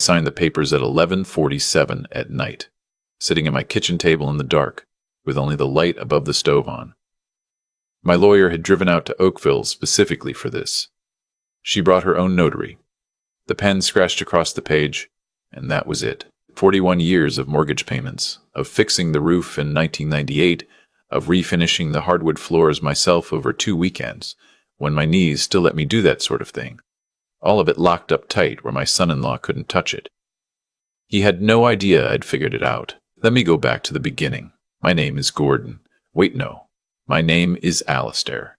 Signed the papers at 11:47 at night, sitting at my kitchen table in the dark, with only the light above the stove on. My lawyer had driven out to Oakville specifically for this. She brought her own notary. The pen scratched across the page, and that was it. 41 years of mortgage payments, of fixing the roof in 1998, of refinishing the hardwood floors myself over 2 weekends, when my knees still let me do that sort of thing. All of it locked up tight where my son-in-law couldn't touch it. He had no idea I'd figured it out. Let me go back to the beginning. My name is Gordon. Wait, no. My name is Alistair.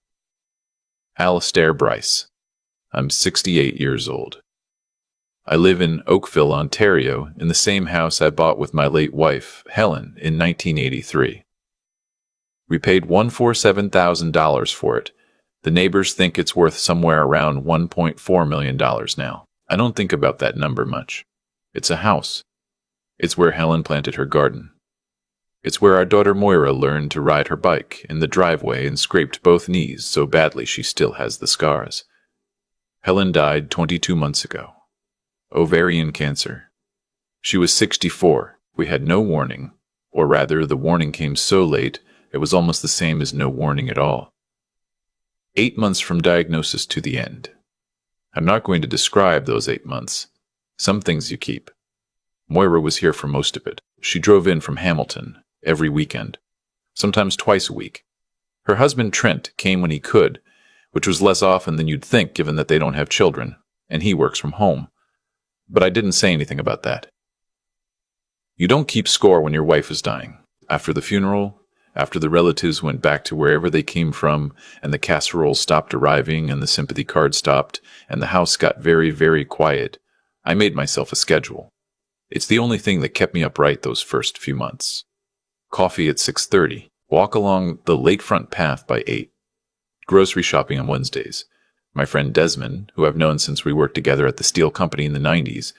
Alistair Bryce. I'm 68 years old. I live in Oakville, Ontario, in the same house I bought with my late wife, Helen, in 1983. We paid $147,000 for it. The neighbors think it's worth somewhere around $1.4 million now. I don't think about that number much. It's a house. It's where Helen planted her garden. It's where our daughter Moira learned to ride her bike in the driveway and scraped both knees so badly she still has the scars. Helen died 22 months ago. Ovarian cancer. She was 64. We had no warning, or rather the warning came so late it was almost the same as no warning at all. 8 months from diagnosis to the end. I'm not going to describe those 8 months. Some things you keep. Moira was here for most of it. She drove in from Hamilton every weekend, sometimes twice a week. Her husband Trent came when he could, which was less often than you'd think given that they don't have children, and he works from home. But I didn't say anything about that. You don't keep score when your wife is dying. After the funeral, after the relatives went back to wherever they came from, and the casserole stopped arriving, and the sympathy card stopped, and the house got very, very quiet, I made myself a schedule. It's the only thing that kept me upright those first few months. Coffee at 6:30, walk along the lakefront path by 8, grocery shopping on Wednesdays. My friend Desmond, who I've known since we worked together at the steel company in the 90s,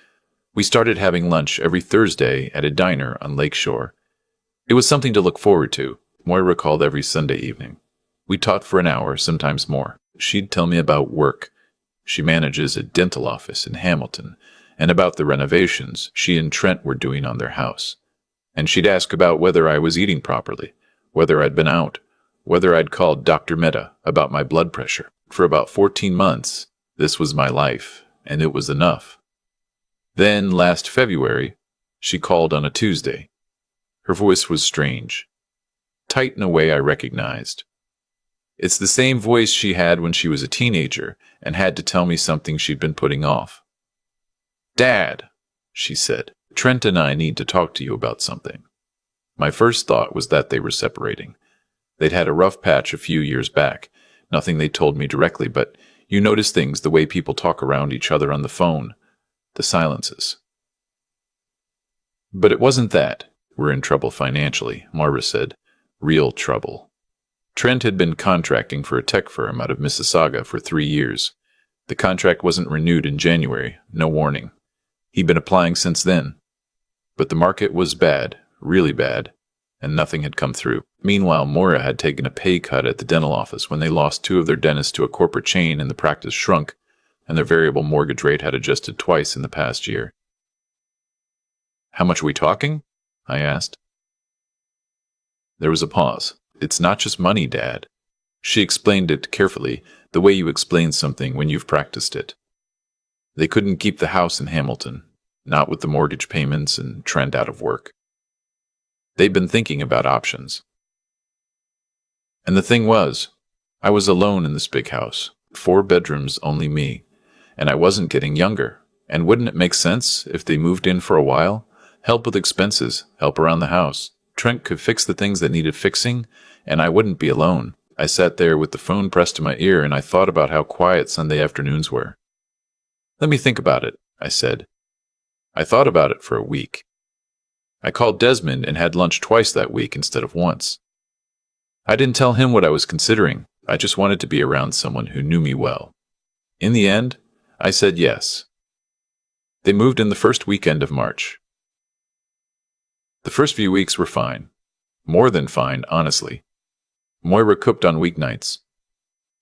we started having lunch every Thursday at a diner on Lakeshore. It was something to look forward to. Moira called every Sunday evening. We taught for an hour, sometimes more. She'd tell me about work. She manages a dental office in Hamilton, and about the renovations she and Trent were doing on their house. And she'd ask about whether I was eating properly, whether I'd been out, whether I'd called Dr. Mehta about my blood pressure. For about 14 months, this was my life, and it was enough. Then, last February, she called on a Tuesday. Her voice was strange, tight in a way I recognized. It's the same voice she had when she was a teenager and had to tell me something she'd been putting off. "Dad," she said, "Trent and I need to talk to you about something." My first thought was that they were separating. They'd had a rough patch a few years back. Nothing they told me directly, but you notice things the way people talk around each other on the phone, the silences. But it wasn't that. We're in trouble financially, Moira said. Real trouble. Trent had been contracting for a tech firm out of Mississauga for 3 years. The contract wasn't renewed in January, no warning. He'd been applying since then. But the market was bad, really bad, and nothing had come through. Meanwhile, Moira had taken a pay cut at the dental office when they lost 2 of their dentists to a corporate chain and the practice shrunk, and their variable mortgage rate had adjusted twice in the past year. "How much are we talking?" I asked. There was a pause. "It's not just money, Dad." She explained it carefully, the way you explain something when you've practiced it. They couldn't keep the house in Hamilton, not with the mortgage payments and Trent out of work. They'd been thinking about options. And the thing was, I was alone in this big house, 4 bedrooms, only me, and I wasn't getting younger. And wouldn't it make sense if they moved in for a while? Help with expenses, help around the house. Trent could fix the things that needed fixing, and I wouldn't be alone. I sat there with the phone pressed to my ear, and I thought about how quiet Sunday afternoons were. "Let me think about it," I said. I thought about it for a week. I called Desmond and had lunch twice that week instead of once. I didn't tell him what I was considering. I just wanted to be around someone who knew me well. In the end, I said yes. They moved in the first weekend of March. The first few weeks were fine. More than fine, honestly. Moira cooked on weeknights.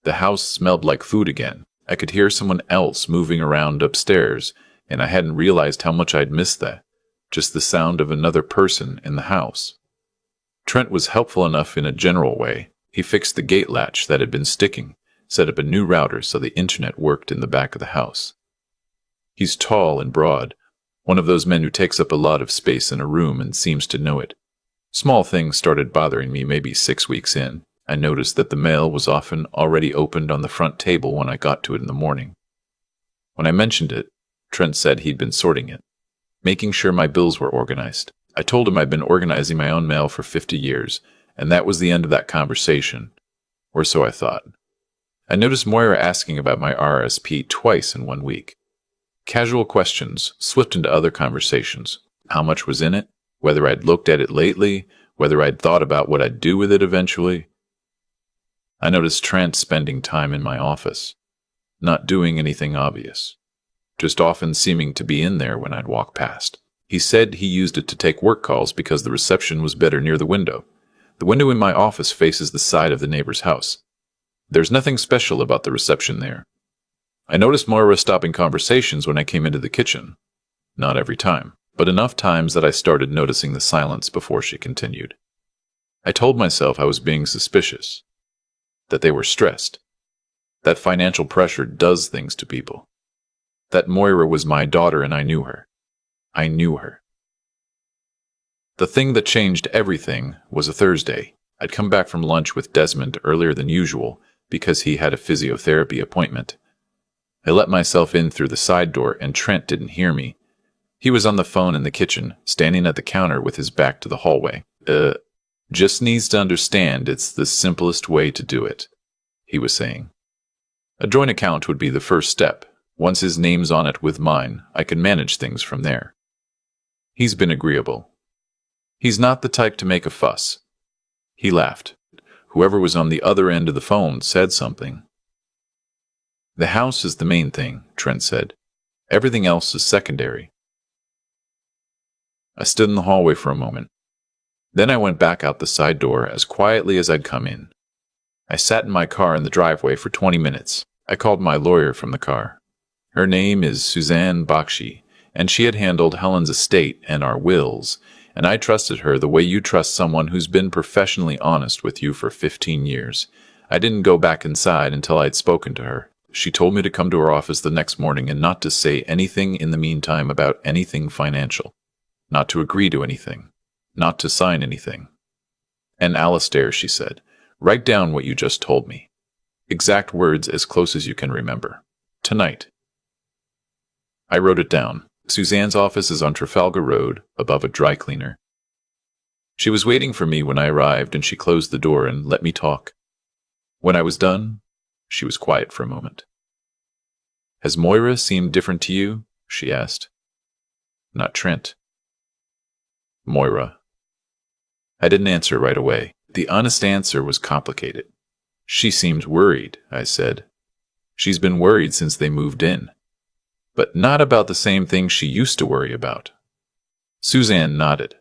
The house smelled like food again. I could hear someone else moving around upstairs, and I hadn't realized how much I'd missed that. Just the sound of another person in the house. Trent was helpful enough in a general way. He fixed the gate latch that had been sticking, set up a new router so the internet worked in the back of the house. He's tall and broad, one of those men who takes up a lot of space in a room and seems to know it. Small things started bothering me maybe 6 weeks in. I noticed that the mail was often already opened on the front table when I got to it in the morning. When I mentioned it, Trent said he'd been sorting it, making sure my bills were organized. I told him I'd been organizing my own mail for 50 years, and that was the end of that conversation, or so I thought. I noticed Moira asking about my RSP twice in 1 week. Casual questions slipped into other conversations. How much was in it? Whether I'd looked at it lately? Whether I'd thought about what I'd do with it eventually? I noticed Trent spending time in my office, not doing anything obvious, just often seeming to be in there when I'd walk past. He said he used it to take work calls because the reception was better near the window. The window in my office faces the side of the neighbor's house. There's nothing special about the reception there. I noticed Moira stopping conversations when I came into the kitchen. Not every time, but enough times that I started noticing the silence before she continued. I told myself I was being suspicious, that they were stressed, that financial pressure does things to people, that Moira was my daughter and I knew her. I knew her. The thing that changed everything was a Thursday. I'd come back from lunch with Desmond earlier than usual because he had a physiotherapy appointment. I let myself in through the side door and Trent didn't hear me. He was on the phone in the kitchen, standing at the counter with his back to the hallway. Just needs to understand it's the simplest way to do it, he was saying. A joint account would be the first step. Once his name's on it with mine, I can manage things from there. He's been agreeable. He's not the type to make a fuss. He laughed. Whoever was on the other end of the phone said something. The house is the main thing, Trent said. Everything else is secondary. I stood in the hallway for a moment. Then I went back out the side door as quietly as I'd come in. I sat in my car in the driveway for 20 minutes. I called my lawyer from the car. Her name is Suzanne Bakshi, and she had handled Helen's estate and our wills, and I trusted her the way you trust someone who's been professionally honest with you for 15 years. I didn't go back inside until I'd spoken to her. She told me to come to her office the next morning and not to say anything in the meantime about anything financial, not to agree to anything, not to sign anything. And Alistair, she said, write down what you just told me. Exact words as close as you can remember. Tonight. I wrote it down. Suzanne's office is on Trafalgar Road, above a dry cleaner. She was waiting for me when I arrived, and she closed the door and let me talk. When I was done, she was quiet for a moment. Has Moira seemed different to you? She asked. Not Trent. Moira. I didn't answer right away. The honest answer was complicated. She seemed worried, I said. She's been worried since they moved in. But not about the same things she used to worry about. Suzanne nodded.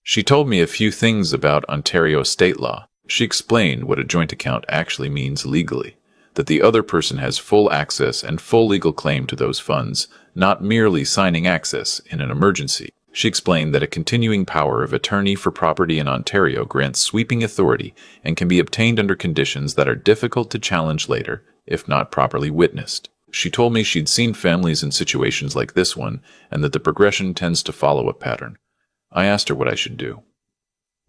She told me a few things about Ontario state law. She explained what a joint account actually means legally, that the other person has full access and full legal claim to those funds, not merely signing access in an emergency. She explained that a continuing power of attorney for property in Ontario grants sweeping authority and can be obtained under conditions that are difficult to challenge later, if not properly witnessed. She told me she'd seen families in situations like this one, and that the progression tends to follow a pattern. I asked her what I should do.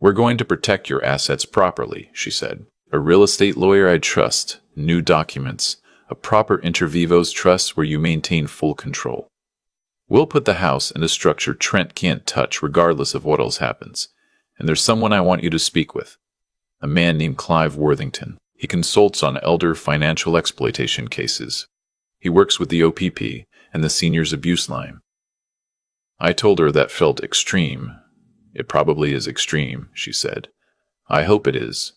We're going to protect your assets properly, she said. A real estate lawyer I trust, new documents, a proper inter vivos trust where you maintain full control. We'll put the house in a structure Trent can't touch regardless of what else happens. And there's someone I want you to speak with. A man named Clive Worthington. He consults on elder financial exploitation cases. He works with the OPP and the seniors abuse line. I told her that felt extreme. It probably is extreme, she said. I hope it is.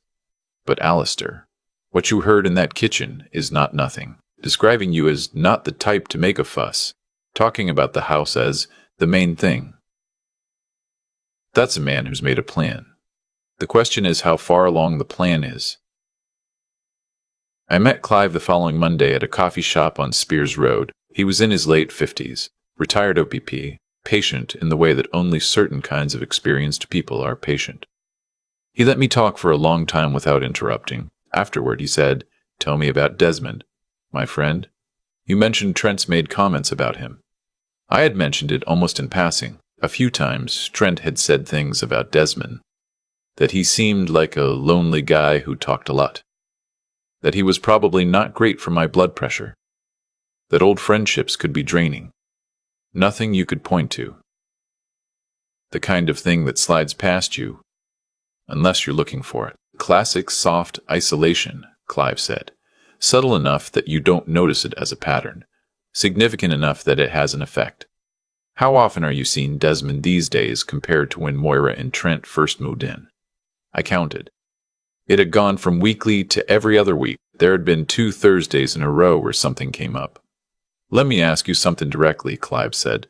But Alistair, what you heard in that kitchen is not nothing. Describing you as not the type to make a fuss. Talking about the house as the main thing. That's a man who's made a plan. The question is how far along the plan is. I met Clive the following Monday at a coffee shop on Spears Road. He was in his late 50s. Retired OPP, patient in the way that only certain kinds of experienced people are patient. He let me talk for a long time without interrupting. Afterward, he said, "Tell me about Desmond, my friend. You mentioned Trent's made comments about him." I had mentioned it almost in passing. A few times, Trent had said things about Desmond. That he seemed like a lonely guy who talked a lot. That he was probably not great for my blood pressure. That old friendships could be draining. Nothing you could point to. The kind of thing that slides past you, unless you're looking for it. Classic soft isolation, Clive said. Subtle enough that you don't notice it as a pattern. Significant enough that it has an effect. How often are you seeing Desmond these days compared to when Moira and Trent first moved in? I counted. It had gone from weekly to every other week. There had been 2 Thursdays in a row where something came up. "Let me ask you something directly," Clive said.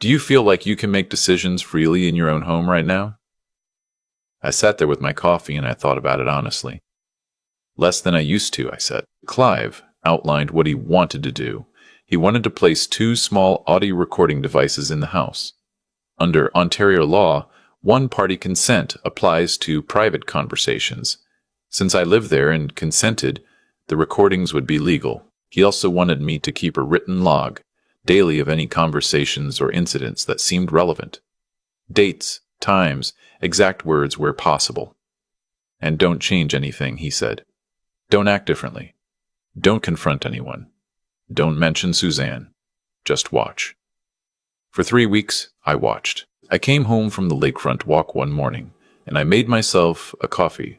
"Do you feel like you can make decisions freely in your own home right now?" I sat there with my coffee and I thought about it honestly. "Less than I used to," I said. Clive outlined what he wanted to do. He wanted to place 2 small audio recording devices in the house. Under Ontario law, one-party consent applies to private conversations. Since I lived there and consented, the recordings would be legal. He also wanted me to keep a written log, daily, of any conversations or incidents that seemed relevant. Dates, times, exact words where possible. "And don't change anything," he said. "Don't act differently. Don't confront anyone. Don't mention Suzanne. Just watch." For 3 weeks, I watched. I came home from the lakefront walk one morning, and I made myself a coffee,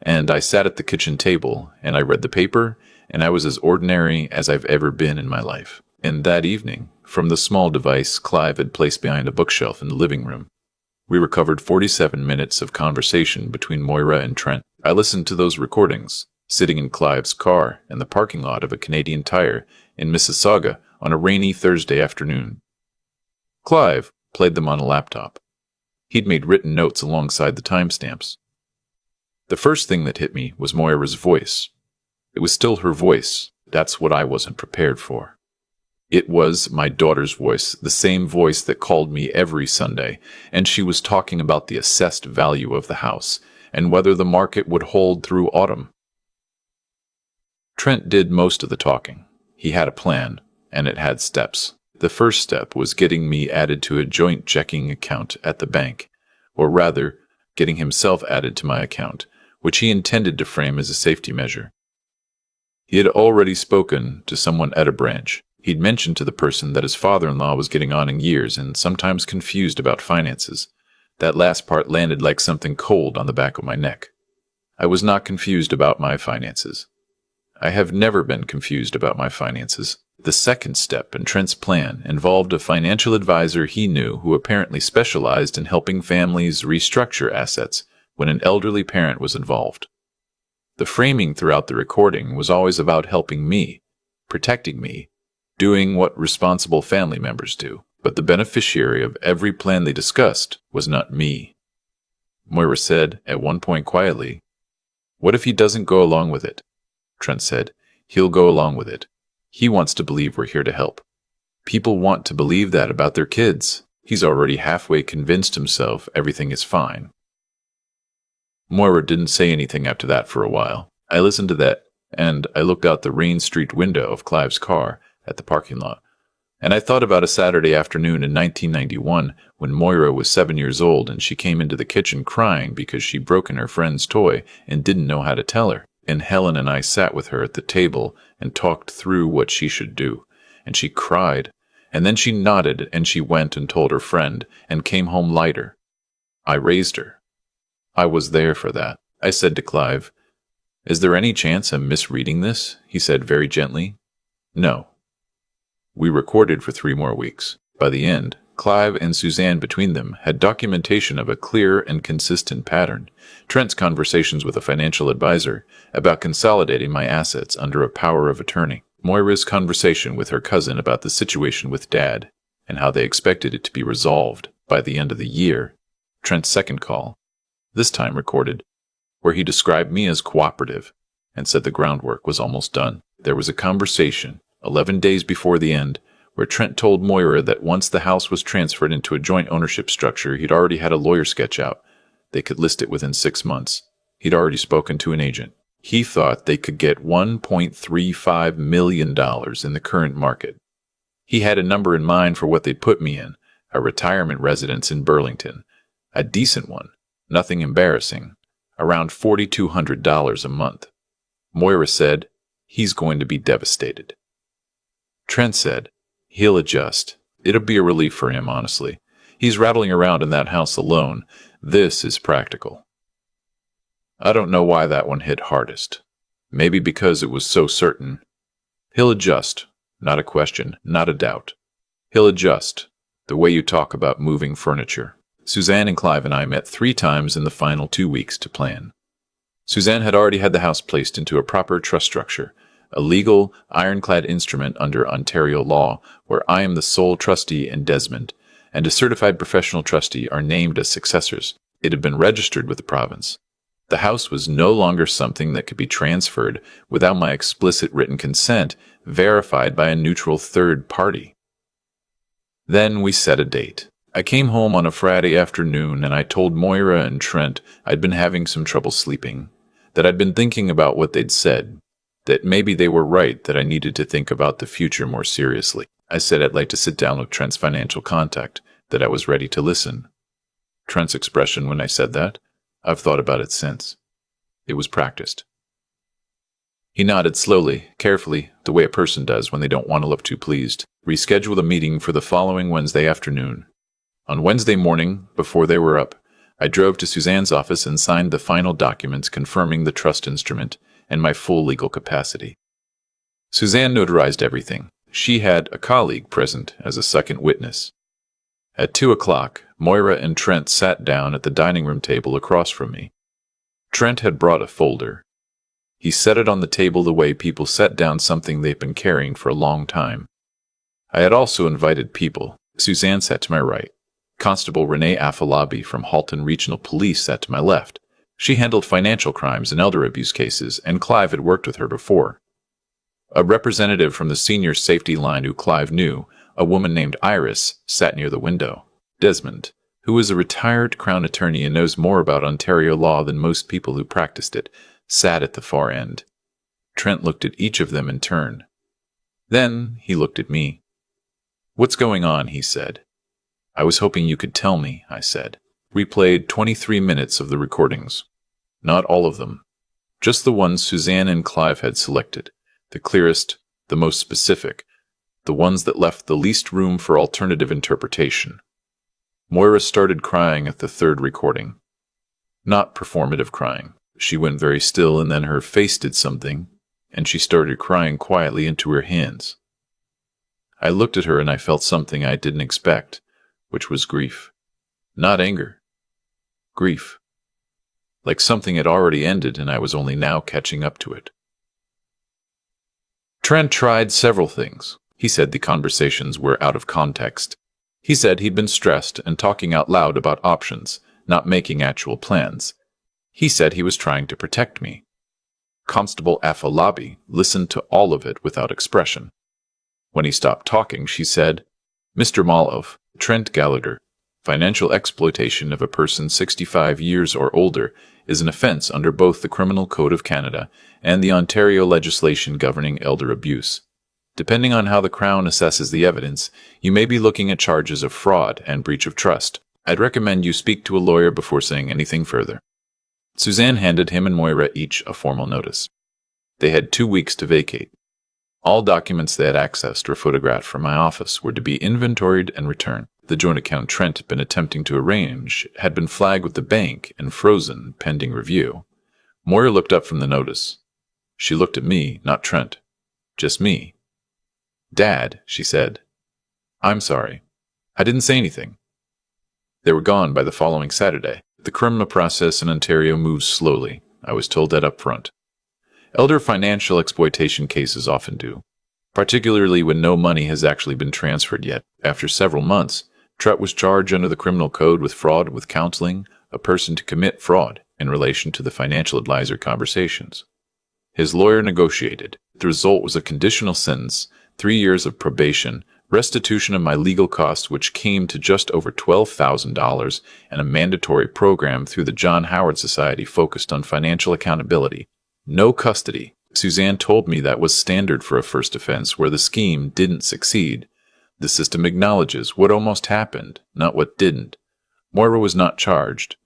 and I sat at the kitchen table, and I read the paper, and I was as ordinary as I've ever been in my life. And that evening, from the small device Clive had placed behind a bookshelf in the living room, we recovered 47 minutes of conversation between Moira and Trent. I listened to those recordings, sitting in Clive's car in the parking lot of a Canadian Tire in Mississauga on a rainy Thursday afternoon. Clive played them on a laptop. He'd made written notes alongside the timestamps. The first thing that hit me was Moira's voice. It was still her voice. That's what I wasn't prepared for. It was my daughter's voice, the same voice that called me every Sunday, and she was talking about the assessed value of the house and whether the market would hold through autumn. Trent did most of the talking. He had a plan, and it had steps. The first step was getting me added to a joint checking account at the bank, or rather, getting himself added to my account, which he intended to frame as a safety measure. He had already spoken to someone at a branch. He'd mentioned to the person that his father-in-law was getting on in years and sometimes confused about finances. That last part landed like something cold on the back of my neck. I was not confused about my finances. I have never been confused about my finances. The second step in Trent's plan involved a financial advisor he knew who apparently specialized in helping families restructure assets when an elderly parent was involved. The framing throughout the recording was always about helping me, protecting me, doing what responsible family members do. But the beneficiary of every plan they discussed was not me. Moira said at one point quietly, "What if he doesn't go along with it?" Trent said, "He'll go along with it. He wants to believe we're here to help. People want to believe that about their kids. He's already halfway convinced himself everything is fine." Moira didn't say anything after that for a while. I listened to that, and I looked out the rain-streaked window of Clive's car at the parking lot. And I thought about a Saturday afternoon in 1991 when Moira was 7 years old and she came into the kitchen crying because she'd broken her friend's toy and didn't know how to tell her. And Helen and I sat with her at the table and talked through what she should do. And she cried. And then she nodded and she went and told her friend and came home lighter. I raised her. I was there for that. I said to Clive, "Is there any chance I'm misreading this?" He said very gently, "No." We recorded for 3 more weeks. By the end, Clive and Suzanne between them had documentation of a clear and consistent pattern. Trent's conversations with a financial advisor about consolidating my assets under a power of attorney. Moira's conversation with her cousin about the situation with Dad and how they expected it to be resolved by the end of the year. Trent's second call, this time recorded, where he described me as cooperative and said the groundwork was almost done. There was a conversation 11 days before the end, where Trent told Moira that once the house was transferred into a joint ownership structure, he'd already had a lawyer sketch out. They could list it within 6 months. He'd already spoken to an agent. He thought they could get $1.35 million in the current market. He had a number in mind for what they'd put me in, a retirement residence in Burlington. A decent one, nothing embarrassing, around $4,200 a month. Moira said, he's going to be devastated. Trent said, he'll adjust. It'll be a relief for him, honestly. He's rattling around in that house alone. This is practical. I don't know why that one hit hardest. Maybe because it was so certain. He'll adjust. Not a question, not a doubt. He'll adjust. The way you talk about moving furniture. Suzanne and Clive and I met 3 times in the final 2 weeks to plan. Suzanne had already had the house placed into a proper trust structure, a legal, ironclad instrument under Ontario law, where I am the sole trustee and Desmond, and a certified professional trustee are named as successors. It had been registered with the province. The house was no longer something that could be transferred without my explicit written consent, verified by a neutral third party. Then we set a date. I came home on a Friday afternoon and I told Moira and Trent I'd been having some trouble sleeping, that I'd been thinking about what they'd said, that maybe they were right, that I needed to think about the future more seriously. I said I'd like to sit down with Trent's financial contact, that I was ready to listen. Trent's expression when I said that, I've thought about it since. It was practiced. He nodded slowly, carefully, the way a person does when they don't want to look too pleased. Rescheduled a meeting for the following Wednesday afternoon. On Wednesday morning, before they were up, I drove to Suzanne's office and signed the final documents confirming the trust instrument and my full legal capacity. Suzanne notarized everything. She had a colleague present as a second witness. At 2 o'clock, Moira and Trent sat down at the dining room table across from me. Trent had brought a folder. He set it on the table the way people set down something they've been carrying for a long time. I had also invited people. Suzanne sat to my right. Constable Renee Afalabi from Halton Regional Police sat to my left. She handled financial crimes and elder abuse cases, and Clive had worked with her before. A representative from the senior safety line who Clive knew, a woman named Iris, sat near the window. Desmond, who is a retired Crown attorney and knows more about Ontario law than most people who practiced it, sat at the far end. Trent looked at each of them in turn. Then he looked at me. "What's going on?" he said. "I was hoping you could tell me," I said. We played 23 minutes of the recordings. Not all of them. Just the ones Suzanne and Clive had selected. The clearest, the most specific. The ones that left the least room for alternative interpretation. Moira started crying at the third recording. Not performative crying. She went very still and then her face did something, and she started crying quietly into her hands. I looked at her and I felt something I didn't expect, which was grief. Not anger. Grief. Like something had already ended and I was only now catching up to it. Trent tried several things. He said the conversations were out of context. He said he'd been stressed and talking out loud about options, not making actual plans. He said he was trying to protect me. Constable Afalabi listened to all of it without expression. When he stopped talking, she said, "Mr. Malov, Trent Gallagher, financial exploitation of a person 65 years or older is an offense under both the Criminal Code of Canada and the Ontario legislation governing elder abuse. Depending on how the Crown assesses the evidence, you may be looking at charges of fraud and breach of trust. I'd recommend you speak to a lawyer before saying anything further." Suzanne handed him and Moira each a formal notice. They had 2 weeks to vacate. All documents they had accessed or photographed from my office were to be inventoried and returned. The joint account Trent had been attempting to arrange had been flagged with the bank and frozen pending review. Moira looked up from the notice. She looked at me, not Trent. Just me. "Dad," she said. "I'm sorry. I didn't say anything." They were gone by the following Saturday. The criminal process in Ontario moves slowly. I was told that up front. Elder financial exploitation cases often do, particularly when no money has actually been transferred yet. After several months, Trent was charged under the criminal code with fraud with counseling a person to commit fraud in relation to the financial advisor conversations. His lawyer negotiated. The result was a conditional sentence, 3 years of probation, Restitution of my legal costs, which came to just over $12,000, and a mandatory program through the John Howard Society focused on financial accountability. No custody. Suzanne told me that was standard for a first offense where the scheme didn't succeed. The system acknowledges what almost happened, not what didn't. Moira was not charged.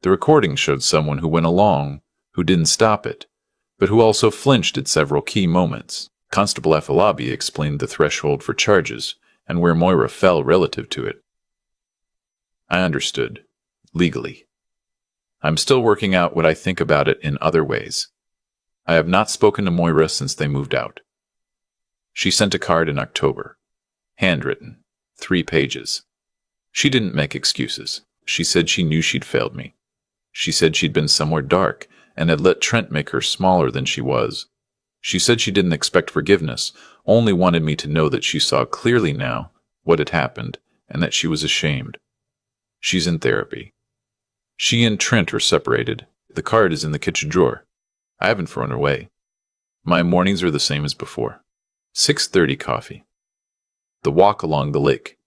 The recording showed someone who went along, who didn't stop it, but who also flinched at several key moments. Constable Afalabi explained the threshold for charges and where Moira fell relative to it. I understood. Legally. I'm still working out what I think about it in other ways. I have not spoken to Moira since they moved out. She sent a card in October. Handwritten. 3 pages. She didn't make excuses. She said she knew she'd failed me. She said she'd been somewhere dark and had let Trent make her smaller than she was. She said she didn't expect forgiveness, only wanted me to know that she saw clearly now what had happened and that she was ashamed. She's in therapy. She and Trent are separated. The card is in the kitchen drawer. I haven't thrown her away. My mornings are the same as before. 6:30 coffee. The walk along the lake.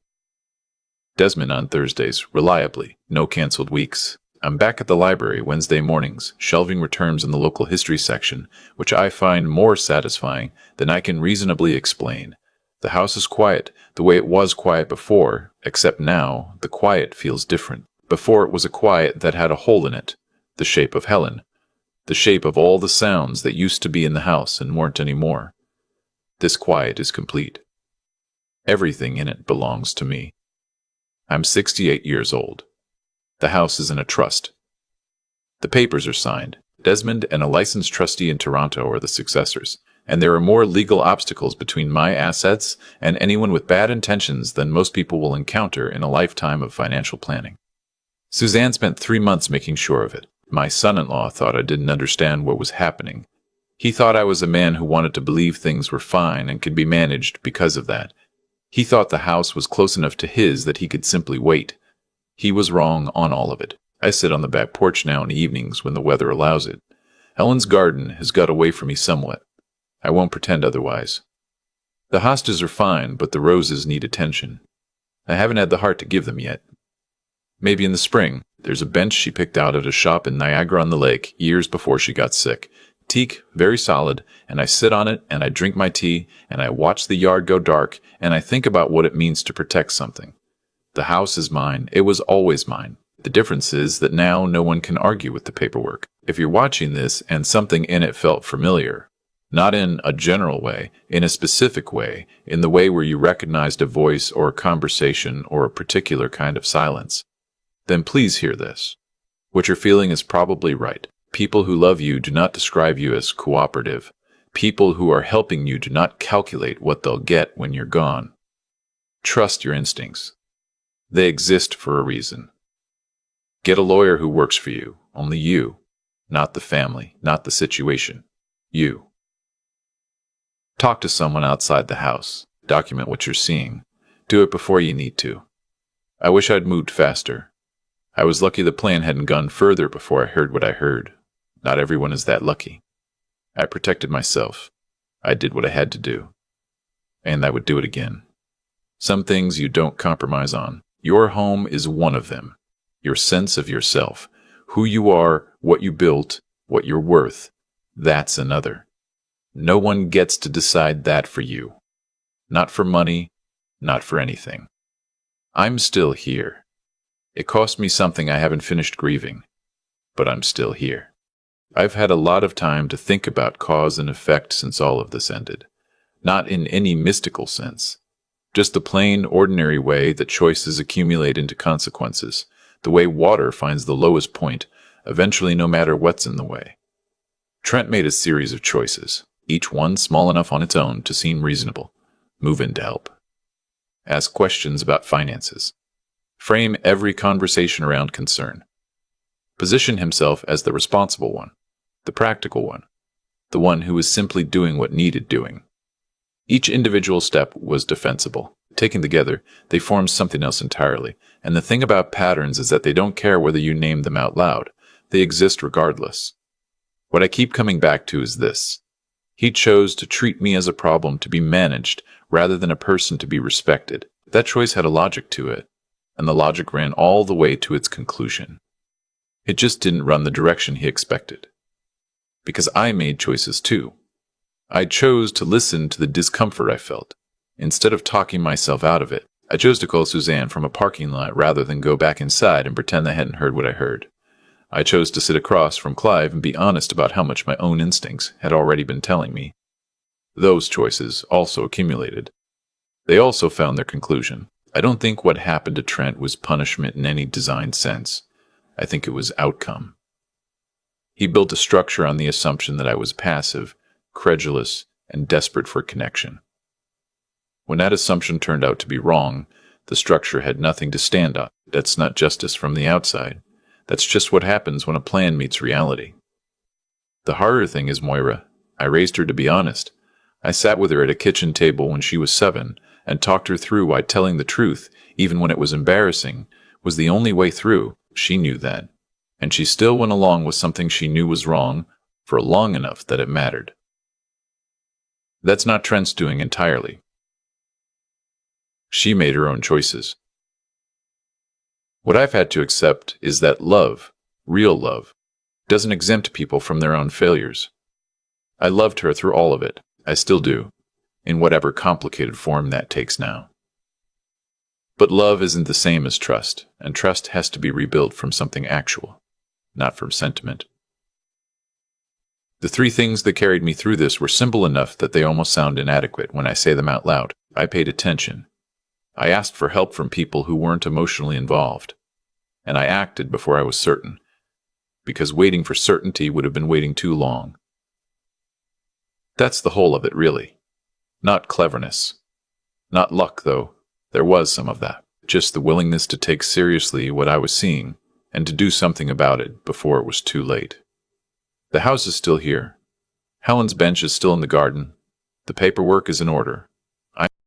Desmond on Thursdays, reliably, no canceled weeks. I'm back at the library Wednesday mornings, shelving returns in the local history section, which I find more satisfying than I can reasonably explain. The house is quiet, the way it was quiet before, except now the quiet feels different. Before it was a quiet that had a hole in it, the shape of Helen, the shape of all the sounds that used to be in the house and weren't anymore. This quiet is complete. Everything in it belongs to me. I'm 68 years old. The house is in a trust. The papers are signed. Desmond and a licensed trustee in Toronto are the successors, and there are more legal obstacles between my assets and anyone with bad intentions than most people will encounter in a lifetime of financial planning. Suzanne spent 3 months making sure of it. My son-in-law thought I didn't understand what was happening. He thought I was a man who wanted to believe things were fine and could be managed because of that. He thought the house was close enough to his that he could simply wait. He was wrong on all of it. I sit on the back porch now in the evenings when the weather allows it. Helen's garden has got away from me somewhat. I won't pretend otherwise. The hostas are fine, but the roses need attention. I haven't had the heart to give them yet. Maybe in the spring. There's a bench she picked out at a shop in Niagara-on-the-Lake years before she got sick. Teak, very solid, and I sit on it, and I drink my tea, and I watch the yard go dark, and I think about what it means to protect something. The house is mine. It was always mine. The difference is that now no one can argue with the paperwork. If you're watching this and something in it felt familiar, not in a general way, in a specific way, in the way where you recognized a voice or a conversation or a particular kind of silence, then please hear this. What you're feeling is probably right. People who love you do not describe you as cooperative. People who are helping you do not calculate what they'll get when you're gone. Trust your instincts. They exist for a reason. Get a lawyer who works for you, only you, not the family, not the situation. You. Talk to someone outside the house. Document what you're seeing. Do it before you need to. I wish I'd moved faster. I was lucky the plan hadn't gone further before I heard what I heard. Not everyone is that lucky. I protected myself. I did what I had to do. And I would do it again. Some things you don't compromise on. Your home is one of them. Your sense of yourself. Who you are, what you built, what you're worth. That's another. No one gets to decide that for you. Not for money, not for anything. I'm still here. It cost me something I haven't finished grieving, but I'm still here. I've had a lot of time to think about cause and effect since all of this ended. Not in any mystical sense. Just the plain, ordinary way that choices accumulate into consequences, the way water finds the lowest point, eventually no matter what's in the way. Trent made a series of choices, each one small enough on its own to seem reasonable. Move in to help. Ask questions about finances. Frame every conversation around concern. Position himself as the responsible one, the practical one, the one who was simply doing what needed doing. Each individual step was defensible. Taken together, they formed something else entirely, and the thing about patterns is that they don't care whether you name them out loud. They exist regardless. What I keep coming back to is this. He chose to treat me as a problem to be managed rather than a person to be respected. That choice had a logic to it, and the logic ran all the way to its conclusion. It just didn't run the direction he expected. Because I made choices too. I chose to listen to the discomfort I felt. Instead of talking myself out of it, I chose to call Suzanne from a parking lot rather than go back inside and pretend I hadn't heard what I heard. I chose to sit across from Clive and be honest about how much my own instincts had already been telling me. Those choices also accumulated. They also found their conclusion. I don't think what happened to Trent was punishment in any designed sense. I think it was outcome. He built a structure on the assumption that I was passive, credulous, and desperate for connection. When that assumption turned out to be wrong, the structure had nothing to stand on. That's not justice from the outside. That's just what happens when a plan meets reality. The harder thing is Moira. I raised her to be honest. I sat with her at a kitchen table when she was 7 and talked her through why telling the truth, even when it was embarrassing, was the only way through. She knew that. And she still went along with something she knew was wrong for long enough that it mattered. That's not Trent's doing entirely. She made her own choices. What I've had to accept is that love, real love, doesn't exempt people from their own failures. I loved her through all of it. I still do, in whatever complicated form that takes now. But love isn't the same as trust, and trust has to be rebuilt from something actual, not from sentiment. The 3 things that carried me through this were simple enough that they almost sound inadequate when I say them out loud. I paid attention. I asked for help from people who weren't emotionally involved. And I acted before I was certain, because waiting for certainty would have been waiting too long. That's the whole of it, really. Not cleverness. Not luck, though. There was some of that. Just the willingness to take seriously what I was seeing and to do something about it before it was too late. The house is still here. Helen's bench is still in the garden. The paperwork is in order.